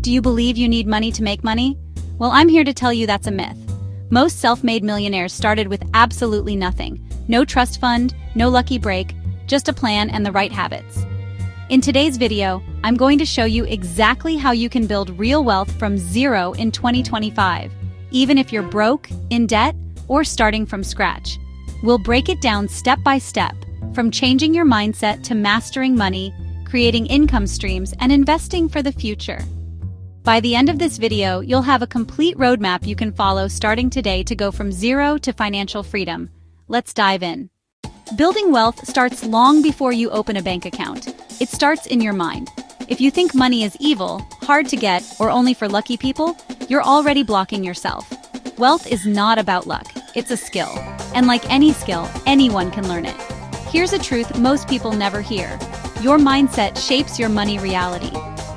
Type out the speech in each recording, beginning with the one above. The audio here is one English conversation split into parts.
Do you believe you need money to make money? Well, I'm here to tell you that's a myth. Most self-made millionaires started with absolutely nothing. No trust fund, no lucky break, just a plan and the right habits. In today's video, I'm going to show you exactly how you can build real wealth from zero in 2025, even if you're broke, in debt, or starting from scratch. We'll break it down step by step, from changing your mindset to mastering money, creating income streams, and investing for the future. By the end of this video, you'll have a complete roadmap you can follow starting today to go from zero to financial freedom. Let's dive in. Building wealth starts long before you open a bank account. It starts in your mind. If you think money is evil, hard to get, or only for lucky people, you're already blocking yourself. Wealth is not about luck, it's a skill. And like any skill, anyone can learn it. Here's a truth most people never hear. Your mindset shapes your money reality.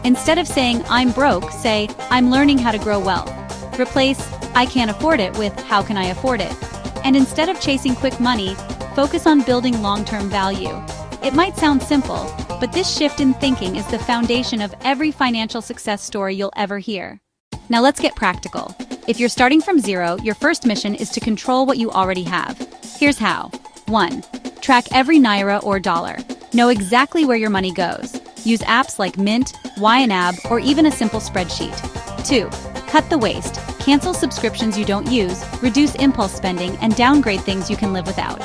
Instead of saying, I'm broke, say, I'm learning how to grow wealth. Replace, I can't afford it with, how can I afford it? And instead of chasing quick money, focus on building long-term value. It might sound simple, but this shift in thinking is the foundation of every financial success story you'll ever hear. Now let's get practical. If you're starting from zero, your first mission is to control what you already have. Here's how. 1. Track every naira or dollar. Know exactly where your money goes. Use apps like Mint, YNAB, or even a simple spreadsheet. 2. Cut the waste. Cancel subscriptions you don't use, reduce impulse spending, and downgrade things you can live without.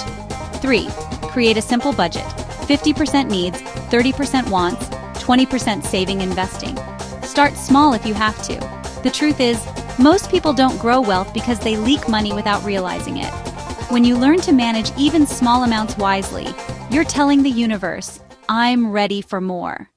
3. Create a simple budget. 50% needs, 30% wants, 20% saving investing. Start small if you have to. The truth is, most people don't grow wealth because they leak money without realizing it. When you learn to manage even small amounts wisely, you're telling the universe, I'm ready for more.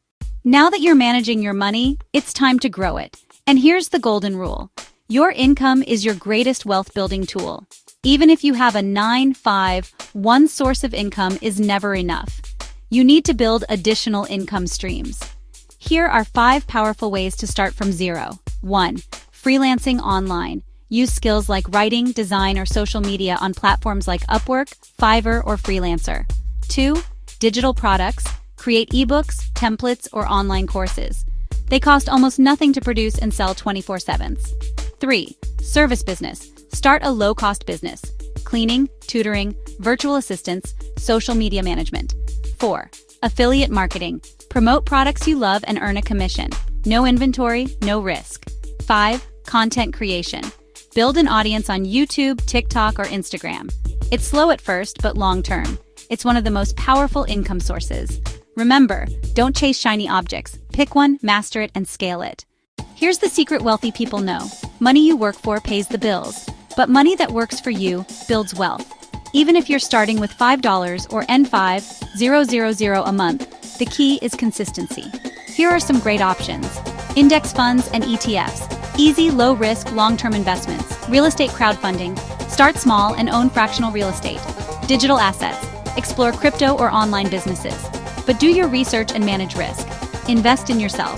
Now that you're managing your money, it's time to grow it. And here's the golden rule. Your income is your greatest wealth-building tool. Even if you have a 9-5, one source of income is never enough. You need to build additional income streams. Here are 5 powerful ways to start from zero. 1. Freelancing online. Use skills like writing, design, or social media on platforms like Upwork, Fiverr, or Freelancer. 2. Digital products. Create ebooks, templates, or online courses. They cost almost nothing to produce and sell 24/7. 3. Service business. Start a low-cost business. Cleaning, tutoring, virtual assistants, social media management. 4. Affiliate marketing. Promote products you love and earn a commission. No inventory, no risk. 5. Content creation. Build an audience on YouTube, TikTok, or Instagram. It's slow at first, but long-term. It's one of the most powerful income sources. Remember, don't chase shiny objects. Pick one, master it, and scale it. Here's the secret wealthy people know. Money you work for pays the bills, but money that works for you builds wealth. Even if you're starting with $5 or N5,000 a month, the key is consistency. Here are some great options. Index funds and ETFs. Easy, low-risk, long-term investments. Real estate crowdfunding. Start small and own fractional real estate. Digital assets. Explore crypto or online businesses. But do your research and manage risk. Invest in yourself.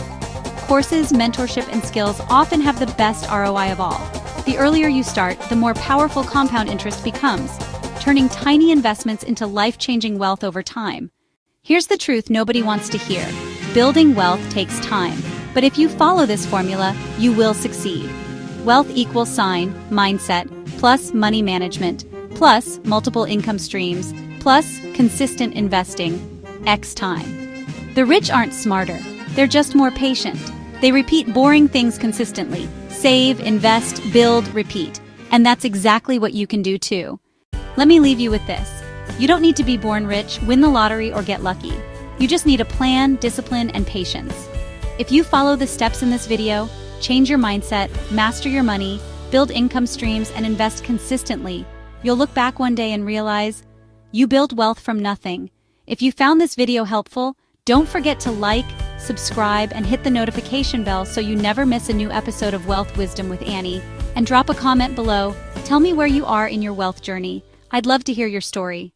Courses, mentorship, and skills often have the best ROI of all. The earlier you start, the more powerful compound interest becomes, turning tiny investments into life-changing wealth over time. Here's the truth nobody wants to hear. Building wealth takes time, but if you follow this formula, you will succeed. Wealth equals mindset, plus money management, plus multiple income streams, plus consistent investing, X time. The rich aren't smarter, they're just more patient. They repeat boring things consistently. Save, invest, build, repeat. And that's exactly what you can do too. Let me leave you with this. You don't need to be born rich, win the lottery, or get lucky. You just need a plan, discipline, and patience. If you follow the steps in this video, change your mindset, master your money, build income streams, and invest consistently, you'll look back one day and realize you build wealth from nothing. If you found this video helpful, don't forget to like, subscribe, and hit the notification bell so you never miss a new episode of Wealth Wisdom with Annie. And drop a comment below. Tell me where you are in your wealth journey. I'd love to hear your story.